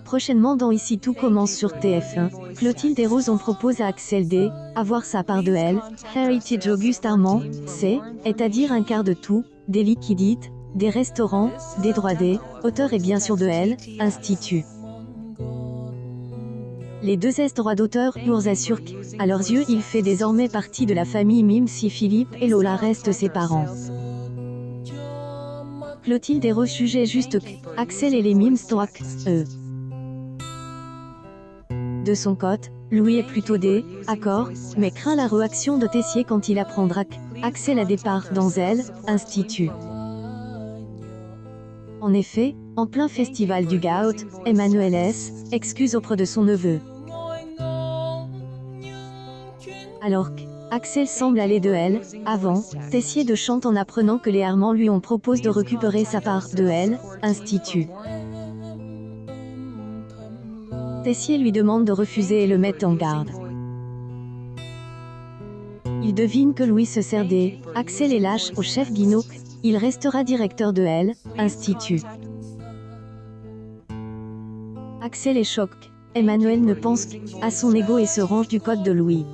Prochainement dans Ici tout commence sur TF1, Clotilde et Rose on propose à Axel D. avoir sa part de elle, Heritage Auguste Armand, c'est-à-dire un quart de tout, des liquidités, des restaurants, des droits des auteurs et bien sûr de elle, Institut. Les deux droits d'auteur nous assurent qu'à leurs yeux il fait désormais partie de la famille même si Philippe et Lola restent ses parents. Clotilde et Rose jugeaient juste qu'Axel et les mimes droits eux. De son côté, Louis est plutôt d'accord, mais craint la réaction de Tessier quand il apprendra qu'Axel a départ dans elle, Institut. En effet, en plein festival du Goût, Emmanuel S. excuse auprès de son neveu. Alors qu'Axel semble aller de elle, avant, Tessier de chante en apprenant que les Armands lui ont proposé de récupérer sa part de elle, Institut. Tessier lui demande de refuser et le met en garde. Il devine que Louis se sert d'Axel et lâche au chef Guinaud qu'il restera directeur de elle, Institut. Axel est choqué. Emmanuel ne pense qu'à son ego et se range du code de Louis.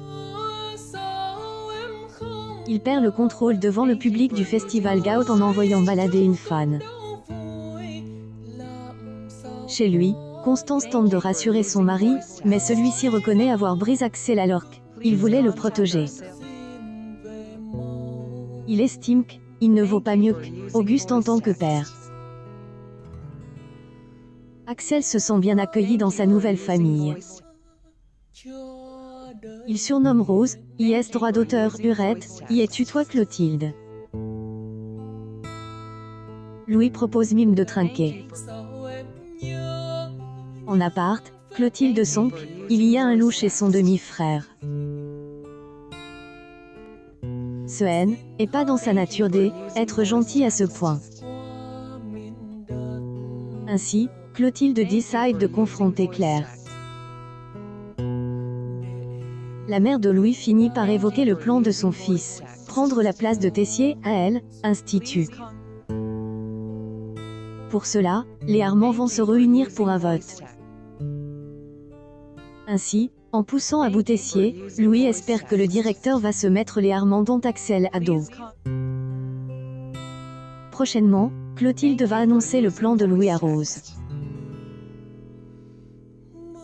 Il perd le contrôle devant le public du festival Goût en envoyant balader une fan. Chez lui, Constance tente de rassurer son mari, mais celui-ci reconnaît avoir brisé Axel alors qu'il voulait le protéger. Il estime qu'il ne vaut pas mieux qu'Auguste en tant que père. Axel se sent bien accueilli dans sa nouvelle famille. Il surnomme Rose, IS droit d'auteur Urette, y tutoie Clotilde. Louis propose mime de trinquer. En appart, Clotilde sonque, il y a un loup chez son demi-frère. Ce haine est pas dans sa nature d'être gentil à ce point. Ainsi, Clotilde décide de confronter Claire. La mère de Louis finit par évoquer le plan de son fils, prendre la place de Tessier à elle, Institut. Pour cela, les Armands vont se réunir pour un vote. Ainsi, en poussant à bout Tessier, Louis espère que le directeur va se mettre les Armands dont Axel a dos. Prochainement, Clotilde va annoncer le plan de Louis à Rose.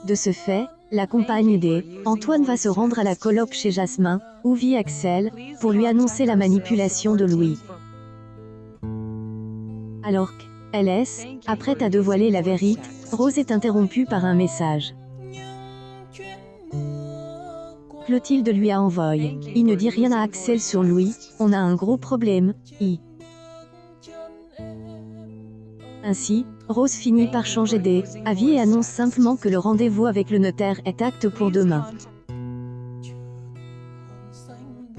De ce fait, la compagne d'Antoine va se rendre à la coloc chez Jasmin, où vit Axel, pour lui annoncer la manipulation de Louis. Alors qu'elle est apprête à dévoiler la vérité, Rose est interrompue par un message. Clotilde lui a envoyé. Il ne dit rien à Axel sur Louis, on a un gros problème, Ainsi, Rose finit par changer d'avis et annonce simplement que le rendez-vous avec le notaire est acté pour demain.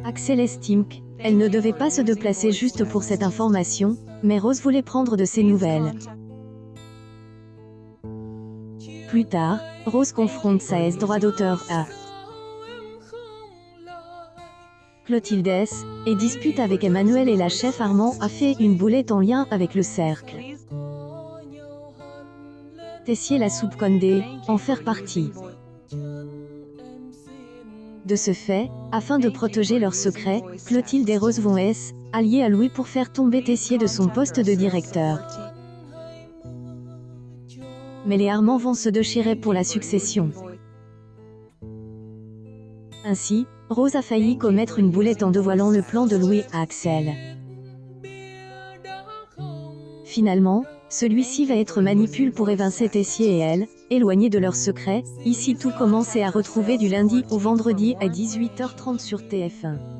Axel estime qu'elle ne devait pas se déplacer juste pour cette information, mais Rose voulait prendre de ses nouvelles. Plus tard, Rose confronte sa droit d'auteur à Clotilde et dispute avec Emmanuel et la chef Armand a fait une boulette en lien avec le cercle. Tessier la soupçonne d'en faire partie. De ce fait, afin de protéger leur secret, Clotilde et Rose vont allier à Louis pour faire tomber Tessier de son poste de directeur. Mais les Armands vont se déchirer pour la succession. Ainsi, Rose a failli commettre une boulette en dévoilant le plan de Louis à Axel. Finalement, celui-ci va être manipulé pour évincer Tessier et elle, éloignés de leur secret. Ici tout commence à retrouver du lundi au vendredi à 18h30 sur TF1.